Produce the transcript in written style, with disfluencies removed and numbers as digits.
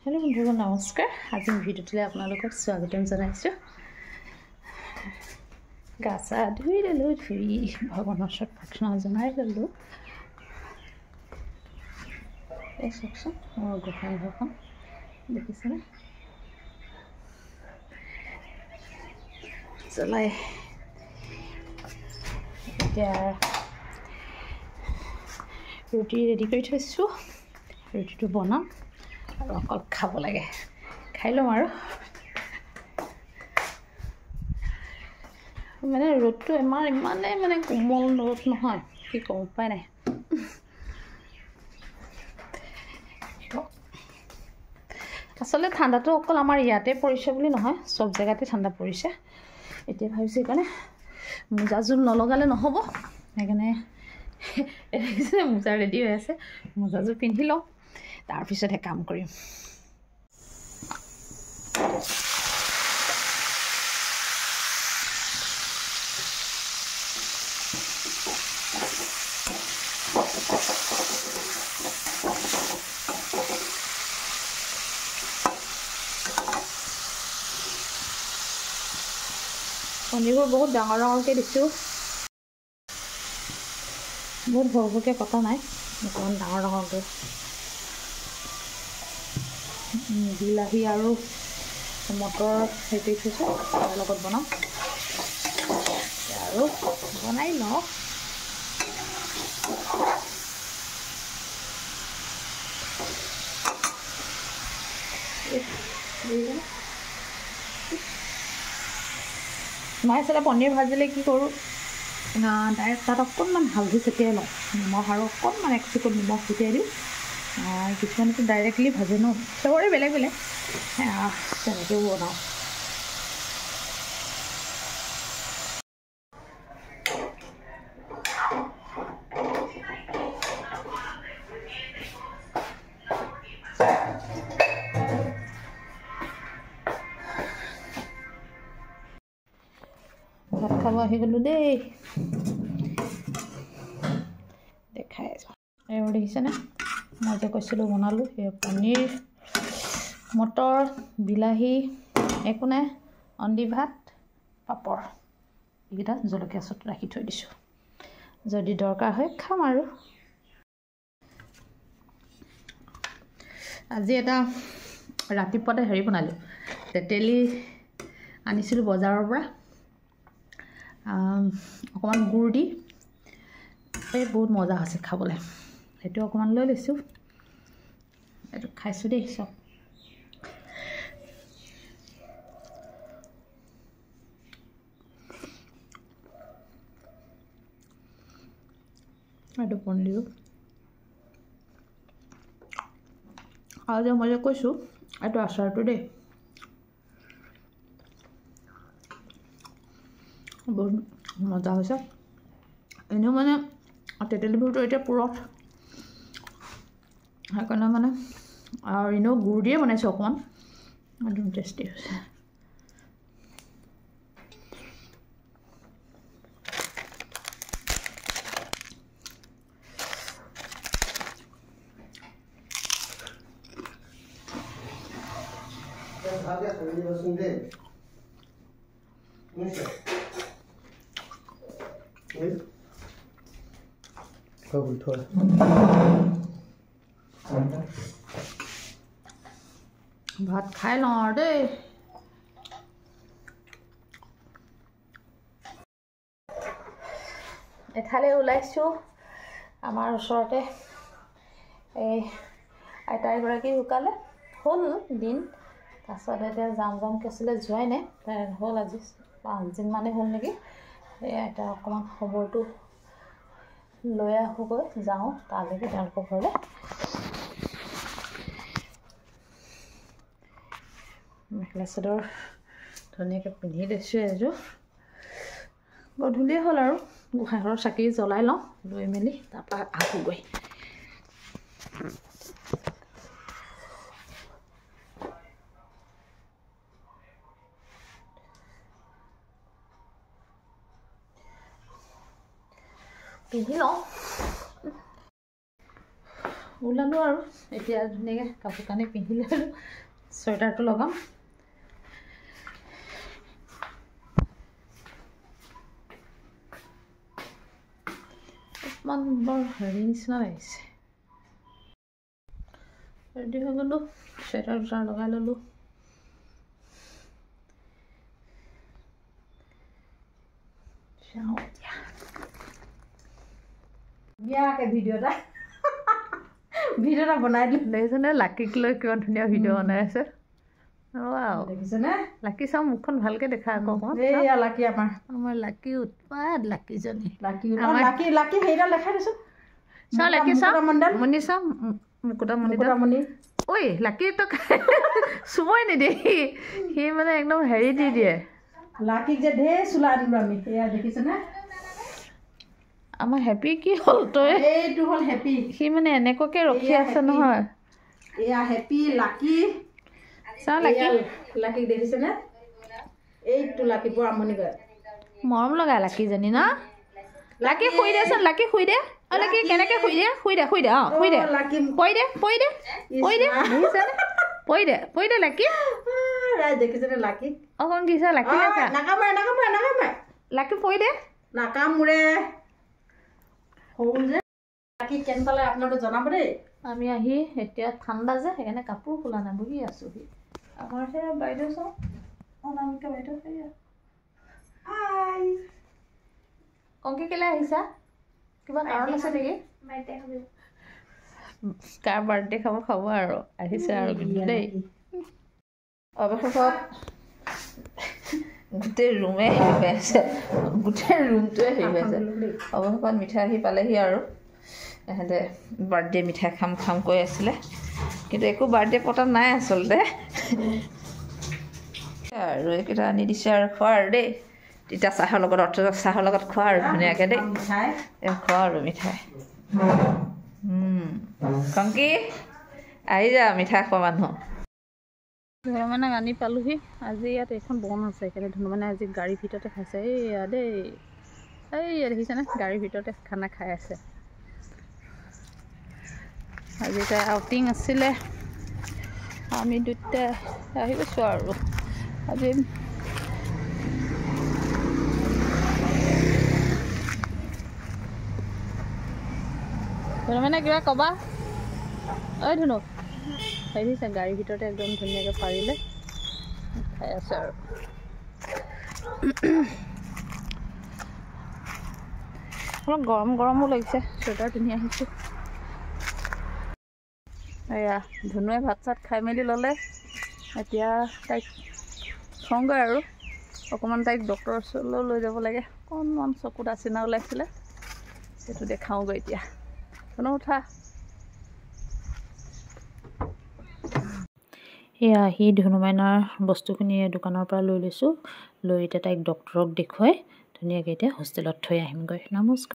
Hello बंधुगण नमस्कार। आज भिडिओ आपलोक स्वागतम जानाइछु। गा चा धुई ललो, धुई भगवान ओसर प्रार्थना जनाई ललो। चाकचोन मोर गोसाई घरखन देखिছেনে चलाई এতিয়া रुटी रेडी कर थैछु। रुटी बनाम और अकल खाब लगे खाई लम और माने र'दটো एमार इमाने माने कोमल र'द নহয় কি কম উপায় নাই। আসলে ঠান্ডাটো অকল আমাৰ ইয়াতে পৰিছে বুলি নহয়, সব জায়গাতে ঠান্ডা পৰিছে। এতিয়া ভাবিছো কাৰণে মোজাজুল নলগালে নহব, সেইকাৰণে মোজা ৰেডি হৈ আছে। মোজাজুল পিন্ধি লওঁ, তাৰ পিছতহে কাম কৰিম। पनीरবোৰ बहुत डाঙৰ ডাঙৰকৈ দিছো, बहुत ভৰভৰকৈ কটা নাই, অকমান ডাঙৰ ডাঙৰকৈ। বিলাহী আৰু মটৰ হেৰি থৈছো, তাৰ লগত বনাম আৰু বনাই লওঁ। मैं आसलते पनीर भाजिले कि करूँ डायरेक्ट तार अकणमान हालधि छटियाई लওঁ, निमख और अकणमान एक चिकुट निमख छटियाई दिওঁ। किछुमाने डायरेक्टली भाजे न, सबरे बेलेग बेलेग तेनेके बनाওঁ। भात खाब आहि गलो दे देखाई एबार देखिছেনে मैं जो कैसिलो बनालो पनीर मटर बिलाही एक ना अंडी भात पापड़ এইকেইটা জলকীয়া চট ৰাখি থৈ দিছো, যদি দৰকাৰ হয় খাম। আৰু আজি এটা ৰাতিপুৱাতে হেৰি বনালো, তেতেলী আনিছিলো বজাৰৰ পৰা, অকমান গুড় দি बहुत मजा আছে খাবলৈ। সেইটো অকমান লৈ লৈছো, এটো খাইছো দেই সব। এটো পনিৰ আৰু যে মই কৈছো এটো আচাৰটো দেই, बहुत मजा হৈছে। এনেও মানে তেতেলীবোৰটো এতিয়া পুৰঠ, সেইকাৰণে মানে আৰু এনেও গুড় দিয়ে বনাইছো অকমান, একদম টেষ্টি হৈছে। भात खाई लওঁ আৰু দেই। এঠালে ওলাইছো, আমাৰ ওচৰতে এই আইতা এগৰাকী ঢুকালে, হ'ল দিন। তাৰপিছত এতিয়া যাম কৈছিলে, যোৱাই নাই, তাই হ'ল আজি 5 দিন মানে হ'ল নেকি। এই আইতা অকণমান খবৰটো লৈ আহোগৈ, যাওঁ তালৈকে তেওঁলোকৰ ঘৰলৈ। মেখেলা চাদৰ ধুনীয়াকৈ পিন্ধি লৈছোঁ এযোৰ। গধূলিয়ে হ'ল আৰু গোঁসাই ঘৰৰ চাকি জ্বলাই লওঁ, লৈ মেলি তাৰপৰা আহোগৈ। পিন্ধি লওঁ। ওলালোঁ আৰু এতিয়া ধুনীয়াকৈ কাপোৰ কানি পিন্ধি ল'লোঁ চুৱেটাৰটো লগাম অকণমান বৰ হেৰি নিচিনা লাগিছে ৰেডি হৈ গ'লোঁ চুৱেটাৰ দুটা লগাই ল'লোঁ চাওঁ এতিয়া ধুনীয়াকৈ ভিডিঅ' এটা বনাই দিলোঁ দেখিছেনে লাকিক লৈ কিমান ধুনীয়া ভিডিঅ' বনাই আছে দেখিছেনে লাকি চাওঁ মুখখন ভালকৈ দেখা আকৌ এয়া লাকি আমাৰ লাকি উৎপাত লাকিজনী লাকি সেইডাল দেখাই দিছোঁ চাওঁ লাকি চাওঁ মণি চাওঁ মুকুতামণি ঐ লাকি তো চুবই নিদিয়ে সি মানে একদম হেৰি দি দিয়ে লাকিক যে ঢেৰ চোলা দিলোঁ আমি এয়া দেখিছেনে আমাৰ হেপী কি হ'ল তই এইটো হ'ল হেপী সি মানে এনেকুৱাকৈ ৰখি আছে নহয় এয়া হেপী লাকি চাওঁ লাকিক দেখিছেনে এইটো লাকি বৰ আমনি কৰে মৰম লগা লাকিজনী ন লাকি শুই দেচোন লাকি শুই দে লাকি কেনেকৈ শুই দে অঁ শুই দে পৰি দে লাকি দেখিছেনে লাকি অকণ কিছা লাকি লাকি পৰি দে নাকামোৰে সৰু যে লাকি কেন পালে আপোনালোকে জনাব দেই আমি আহি এতিয়া ঠাণ্ডা যে সেইকাৰণে কাপোৰ খোলা নাই বহি আছোঁহি আমাৰ সেয়া বাইদেউ চাওঁ অনামিকা বাইদেউ সেয়া কংকি কেলৈ আহিছা কিবা কাৰণ আছে নেকি কাৰ বাৰ্থডে খাব আৰু আহিছে আৰু কিন্তু দেই অৱশেষত গোটেই ৰুমে হেৰি হৈ আছে গোটেই ৰুমটোৱে হেৰি হৈ আছে অৱশেষত মিঠাই আহি পালেহি আৰু এহেঁতে বাৰ্থডে মিঠাই খাম কৈ আছিলে কিন্তু একো বাৰ্থডে পতা নাই আচলতে আৰু এইকেইটা আনি দিছে আৰু খোৱা আৰু দেই তেতিয়া চাহৰ লগত খোৱা আৰু ধুনীয়াকৈ দেই খোৱা আৰু মিঠাই কংকি আহি যা মিঠাই খোৱা মানুহ ধনুমানে আনি পালোহি আজি ইয়াত এইখন বন আছে সেইকাৰণে ধনুমানে আজি গাড়ীৰ ভিতৰতে খাইছে এইয়া দেই এইয়া দেখিছেনে গাড়ীৰ ভিতৰতে খানা খাই আছে আজি তাই আউটিং আছিলে আমি দুটা আহি গৈছোঁ আৰু আজি ধনুমানে কিবা ক'বা ঐ ধুনু দেখিছে গাড়ীৰ ভিতৰতে একদম ধুনীয়াকৈ পাৰিলে খাই আছে আৰু অলপ গৰমো লাগিছে চুৱেটাৰ পিন্ধি আহিছোঁ এয়া ধুনুৱে ভাত চাত খাই মেলি ল'লে এতিয়া তাইক থওঁগৈ আৰু অকণমান তাইক ডক্টৰৰ ওচৰলৈ লৈ যাব লাগে অকণমান চকুত আচিনা ওলাইছিলে সেইটো দেখাওঁগৈ এতিয়া ধুনু উঠা এয়া আহি ধনুমাইনাৰ বস্তুখিনি দোকানৰ পৰা লৈ লৈছোঁ লৈ এতিয়া তাইক ডক্টৰক দেখুৱাই ধুনীয়াকৈ এতিয়া হোষ্টেলত থৈ আহিমগৈ নমস্কাৰ